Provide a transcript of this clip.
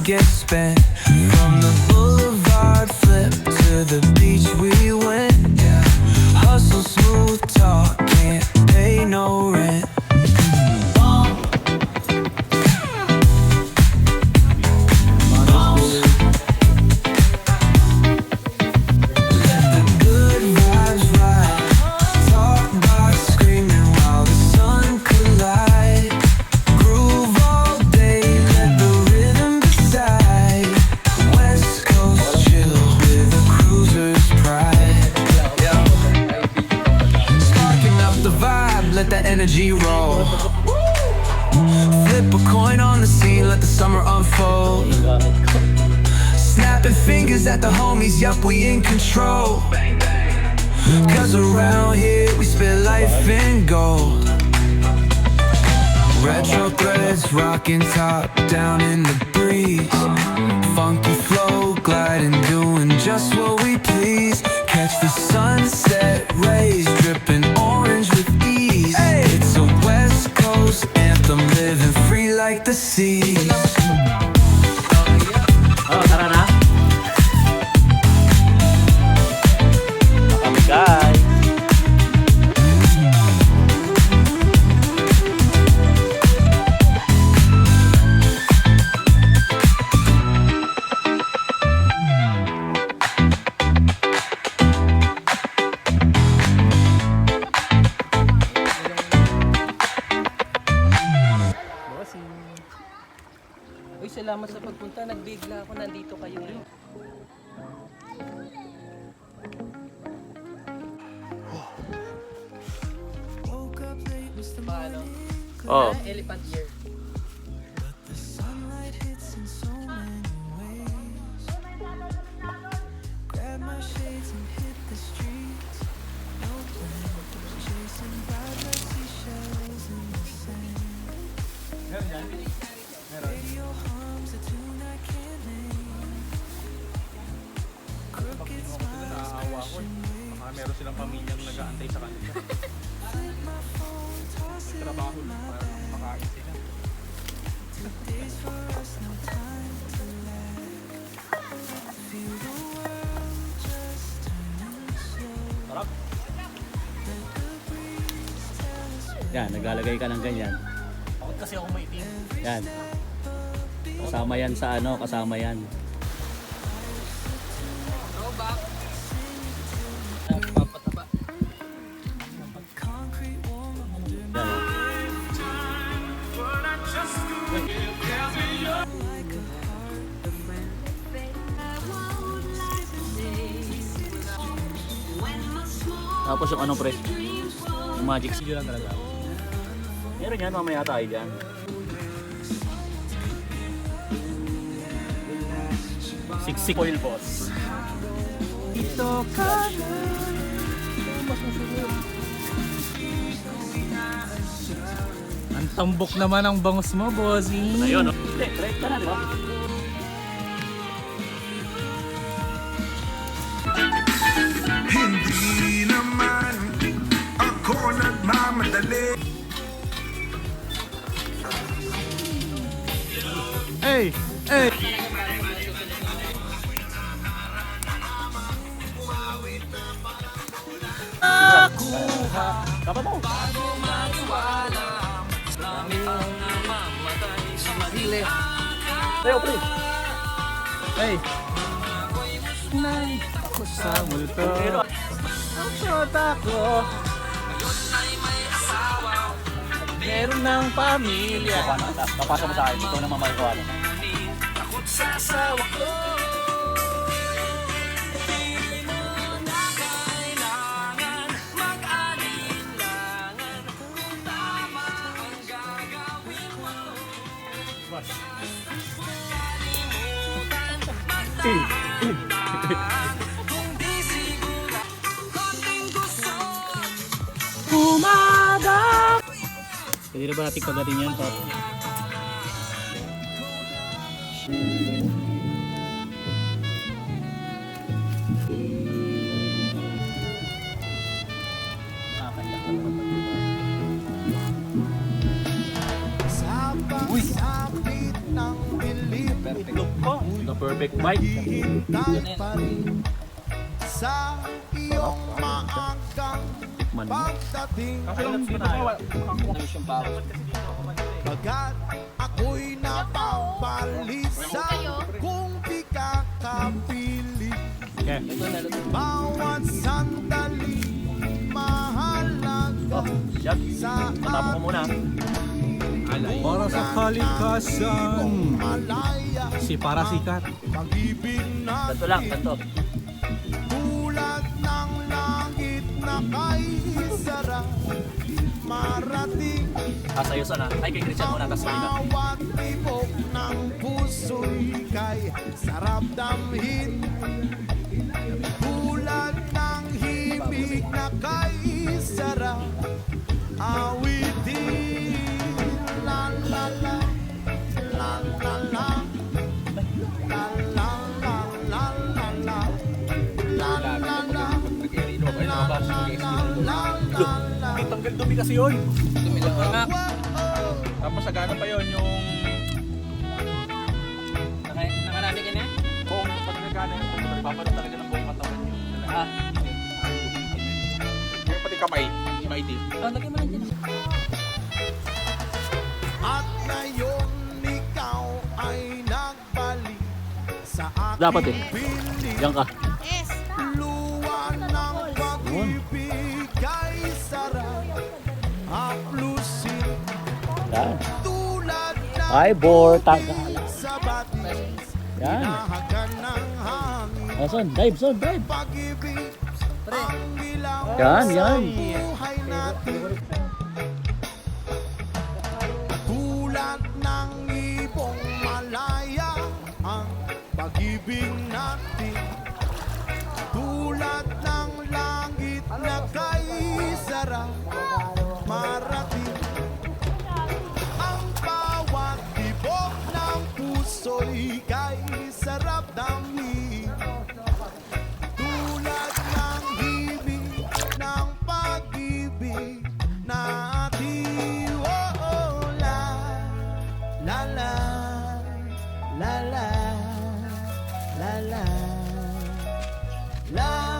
get spent. From the boulevard flip to the beach we went. Hustle, smooth talk, can't pay no rent. Let the energy roll. Flip a coin on the scene, let the summer unfold. Snapping fingers at the homies, yup, we in control. Cause around here we spit life in gold. Retro threads, rocking top down in the breeze. Funky flow, gliding, doing just what we please. Catch the sunset rays, dripping orange with ease. It's a West Coast anthem, living free like the seas. Oh, tara na. Kami guys. Uy, salamat sa pagpunta. Nagbigla ako, nandito kayo. Paano? Oh. Elephant ear. Meron silang pamilyang nag-aantay sa kanila. Trabaho para makain sila. Sarap. Yan, naglalagay ka ng ganyan. Bakit kasi ako maitim? Yan. Kasama yan sa ano, kasama yan. Papataba. Tapos yung ano pre? Yung magic seal lang talaga. Meron yan, mamaya tayo dyan. Siksik oil boss. Ito ka na. Ang tambok naman ang bangus mo, bossy. Ayun, no? Hindi, try ka na, di ba? Hindi naman ako nagmamadali. Hey! Hey! Kapa mo! Tayo, pre! Hey! Ako sa multo. Ang shota ko. Meron ng pamilya. Papasa mo sa akin, ito na mamahal ko ano. Takot sa asawa ko. Pwede na ba natin kagatin yan, Pop? Uy! Sapit ng Pilipinas. itlog ko. The perfect bite. Sa iyong maagang Tikman mo. pagdating. Kasi lang dito ba? Bagat ako'y napapalisan kung di ka kapiling. Okay. Bawat sandali mahalaga Shot. sa Matapos ko muna. Para sa kalikasan. malaya. Si para sikat. Pag-ibig na Ganto lang, ganto. tulad ng langit na kay sarap marating. Asayusan na. Ay, kay Christian muna, tapos mali na. Bawat tibok ng puso'y kay sarap damhin. Tulad ng himig na kay sarap awitin. La la la, la la la, la la la, la la la, la la la, la la la. Tanggal dumi kasi yun. Tapos sagana pa yon yung Nakarami ka na? buong pag nagana yung nagpapalit talaga ng buong katawan yun. Yung pati kamay, yung maitim. Oh, lagay mo lang dyan. At ngayon ikaw ay nagbalik sa aking Dapat eh. piling. Diyan ka. Luwa ng pag-ibig kay sarap haplusin. Yan. Tulad ng Ay, Bortagala. sa batis Yan. nahagan ng hangin. Oh, son, dive, son, dive. Pag-ibig ang ilaw Yan, sa yan. buhay natin. Tulad ng ibong malaya ang pag-ibig natin. Tulad ng langit na kay sarap marating. Ang bawat tibok ng puso'y kay sarap damhin. Tulad ng himig ng pag-ibig natin. Oh, oh, la, la, la, la, la, la, la, la.